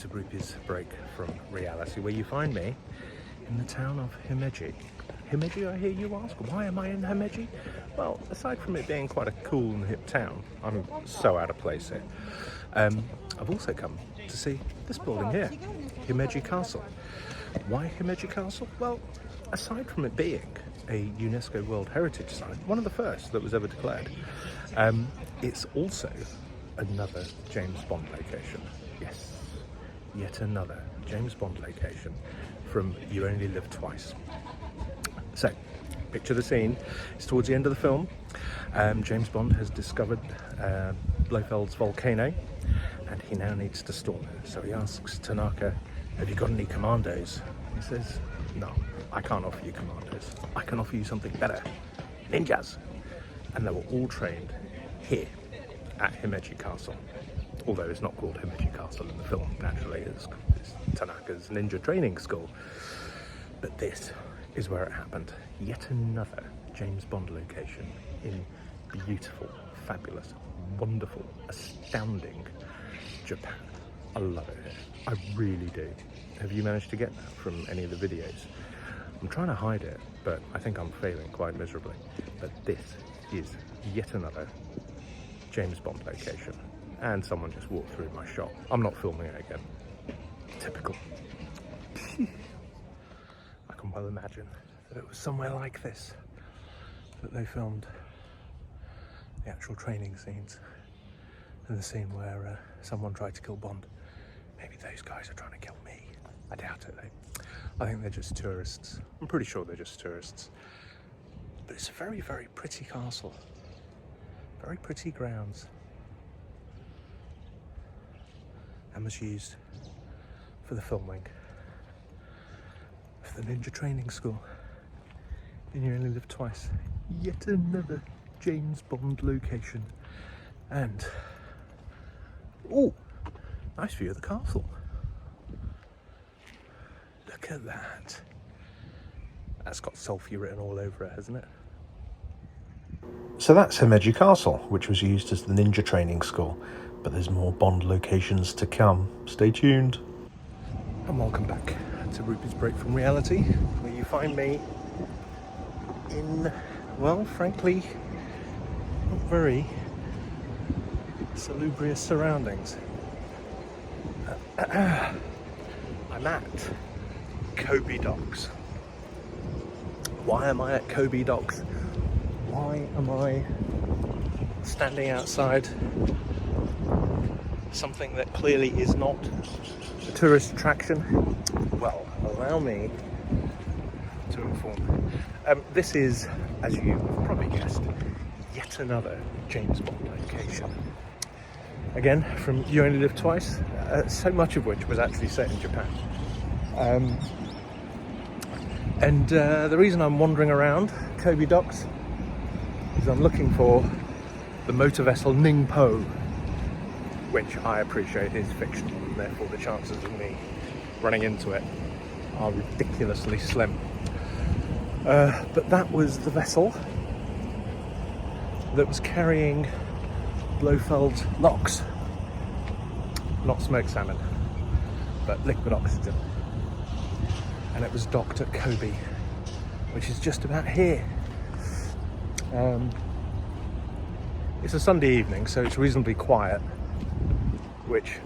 to Rupy's break from reality, where you find me in the town of Himeji. Himeji, I hear you ask? Why am I in Himeji? Well, aside from it being quite a cool and hip town, I'm so out of place here. I've also come to see this building here, Himeji Castle. Why Himeji Castle? Well, aside from it being a UNESCO World Heritage Site, one of the first that was ever declared, it's also another James Bond location. Yes, yet another James Bond location from You Only Live Twice. So, picture the scene. It's towards the end of the film. James Bond has discovered Blofeld's volcano, and he now needs to storm it. So he asks Tanaka, "Have you got any commandos?" He says, "No, I can't offer you commandos. I can offer you something better. Ninjas." And they were all trained here at Himeji Castle. Although it's not called Himeji Castle in the film, naturally, it's Tanaka's ninja training school. But this is where it happened. Yet another James Bond location in beautiful, fabulous, wonderful, astounding Japan. I love it here. I really do. Have you managed to get that from any of the videos? I'm trying to hide it, but I think I'm failing quite miserably. But this is yet another James Bond location. And someone just walked through my shop. I'm not filming it again. Typical. I can well imagine that it was somewhere like this that they filmed the actual training scenes and the scene where someone tried to kill Bond. Maybe those guys are trying to kill me. I doubt it though. I think they're just tourists. I'm pretty sure they're just tourists. But it's a very, very pretty castle. Very pretty grounds. And was used for the filming of the ninja training school in You Only Live Twice. Yet another James Bond location. And oh, nice view of the castle. Look at that. That's got Sulphur written all over it, hasn't it? So that's Himeji Castle, which was used as the ninja training school. But there's more Bond locations to come. Stay tuned. And welcome back to Rupy's Break from Reality, where you find me in, well, frankly, not very salubrious surroundings. I'm at Kobe Docks. Why am I at Kobe Docks? Why am I standing outside something that clearly is not a tourist attraction? Well, allow me to inform you. This is, as you have probably guessed, yet another James Bond location. Again, from You Only Live Twice, so much of which was actually set in Japan. The reason I'm wandering around Kobe Docks is I'm looking for the motor vessel Ningpo, which I appreciate is fictional, and therefore the chances of me running into it are ridiculously slim. But that was the vessel that was carrying Blofeld's LOX. Not smoked salmon, but liquid oxygen. And it was docked at Kobe, which is just about here. It's a Sunday evening, so it's reasonably quiet, which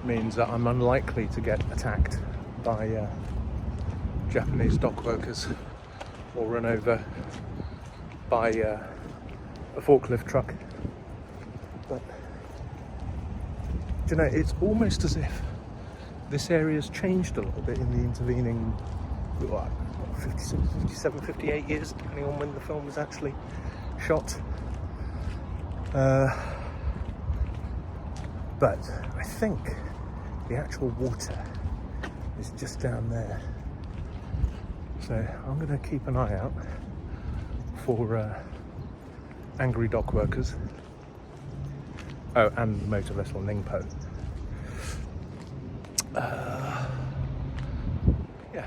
means that I'm unlikely to get attacked by Japanese dock workers or run over by a forklift truck. But do you know, it's almost as if this area's changed a little bit in the intervening, what, 57, 58 years, depending on when the film was actually shot. But I think the actual water is just down there. So I'm going to keep an eye out for angry dock workers. Oh, and the motor vessel Ningpo. Yeah.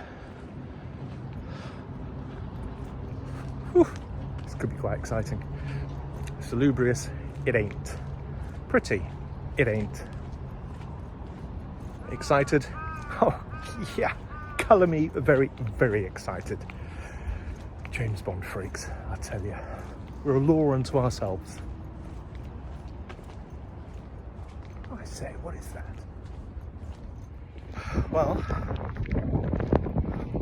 Whew. This could be quite exciting. Salubrious, it ain't. Pretty, it ain't. excited? Oh, yeah. Colour me very, very excited. James Bond freaks, I tell you. We're a law unto ourselves. I say, what is that? Well,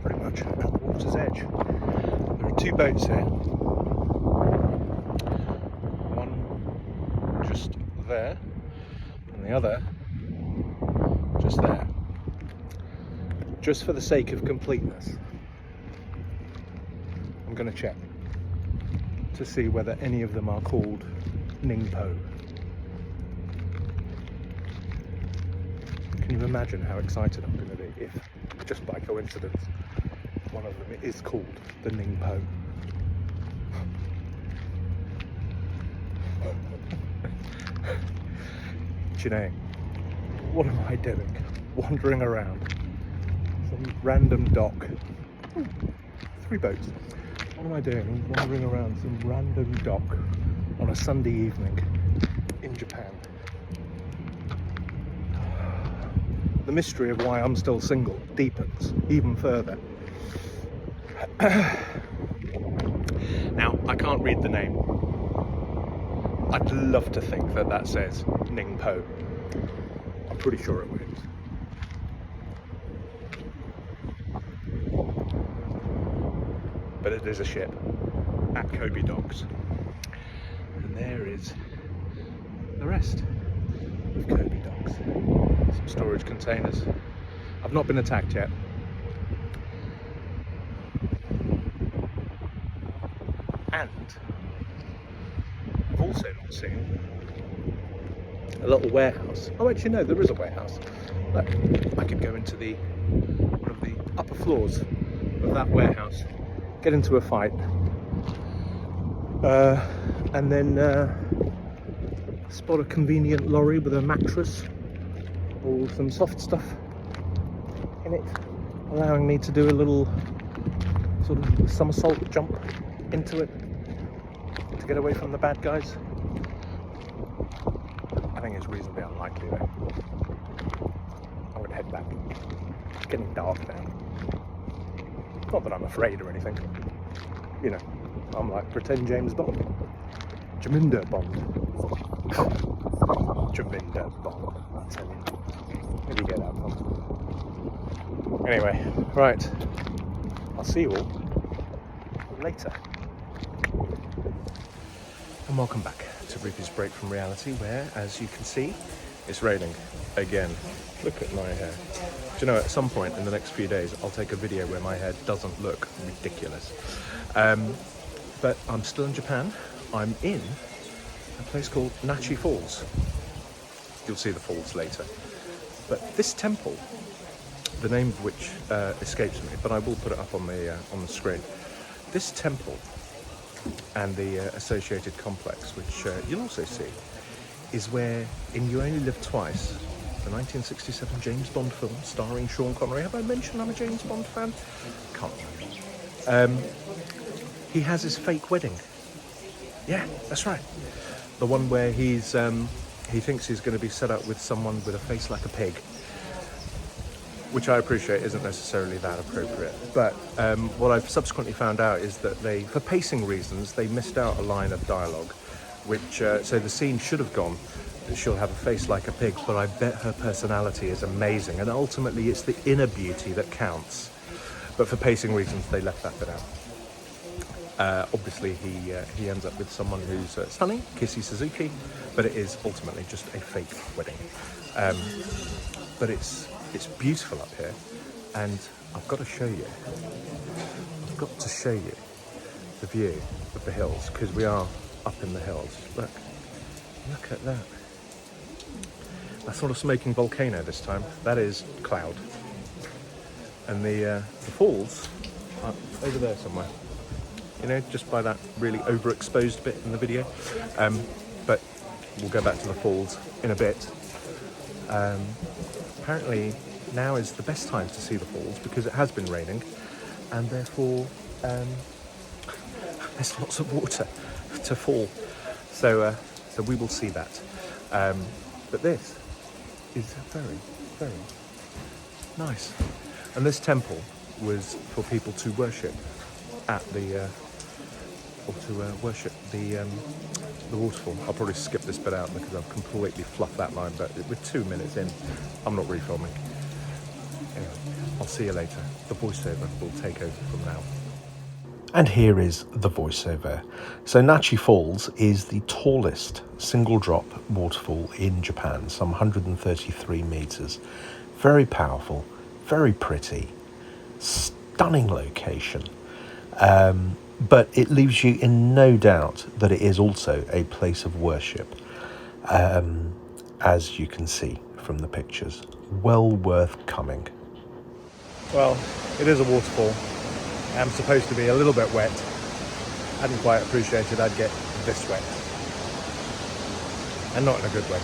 pretty much at the water's edge. There are two boats here. One just there, and the other just there. Just for the sake of completeness, I'm going to check to see whether any of them are called Ningpo. Can you imagine how excited I'm going to be if, just by coincidence, one of them is called the Ningpo? Do you know, what am I doing? Wandering around some random dock. Ooh, 3 boats. What am I doing? Wandering around some random dock on a Sunday evening in Japan. The mystery of why I'm still single deepens even further. Now, I can't read the name. I'd love to think that that says Ningpo. I'm pretty sure it wins. But it is a ship at Kobe Docks. And there is the rest of Kobe Docks. Some storage containers. I've not been attacked yet. And I've also not seen a little warehouse. Oh, actually no, there is a warehouse. Look, I could go into one of the upper floors of that warehouse, get into a fight, and then spot a convenient lorry with a mattress or some soft stuff in it, allowing me to do a little sort of somersault jump into it to get away from the bad guys. I think it's reasonably unlikely though. I'm going to head back. It's getting dark now. Not that I'm afraid or anything. You know, I'm like pretend James Bond. Jaminda Bond. Jaminda Bond, I tell you. Where do you get that from? Anyway, right. I'll see you all later. And welcome back to Rupy's Break from Reality, where, as you can see, it's raining again. Look at my hair. Do you know, at some point in the next few days, I'll take a video where my hair doesn't look ridiculous. But I'm still in Japan. I'm in a place called Nachi Falls. You'll see the falls later. But this temple, the name of which escapes me, but I will put it up on the screen. This temple and the associated complex, which you'll also see, is where in You Only Live Twice, the 1967 James Bond film starring Sean Connery. Have I mentioned I'm a James Bond fan? Can't remember. He has his fake wedding. Yeah, that's right. The one where he thinks he's going to be set up with someone with a face like a pig, which I appreciate isn't necessarily that appropriate. But what I've subsequently found out is that for pacing reasons, they missed out a line of dialogue, which, so the scene should have gone, she'll have a face like a pig, but I bet her personality is amazing, and ultimately it's the inner beauty that counts. But for pacing reasons, they left that bit out. Obviously, he ends up with someone who's stunning, Kissy Suzuki, but it is ultimately just a fake wedding. But it's beautiful up here, and I've got to show you. I've got to show you the view of the hills, because we are up in the hills. Look at that. That's not a smoking volcano this time. That is cloud. And the falls are over there somewhere. You know, just by that really overexposed bit in the video. But we'll go back to the falls in a bit. Apparently now is the best time to see the falls because it has been raining, and therefore there's lots of water to fall. So we will see that. But this is very, very Nice. And this temple was for people to worship at the, worship the waterfall. I'll probably skip this bit out because I've completely fluffed that line, but we're 2 minutes in. I'm not refilming. Anyway, I'll see you later. The voiceover will take over from now. And here is the voiceover. So Nachi Falls is the tallest single drop waterfall in Japan, some 133 meters. Very powerful, very pretty, stunning location. But it leaves you in no doubt that it is also a place of worship, as you can see from the pictures. Well worth coming. Well, it is a waterfall. I'm supposed to be a little bit wet. I hadn't quite appreciated I'd get this wet. And not in a good way.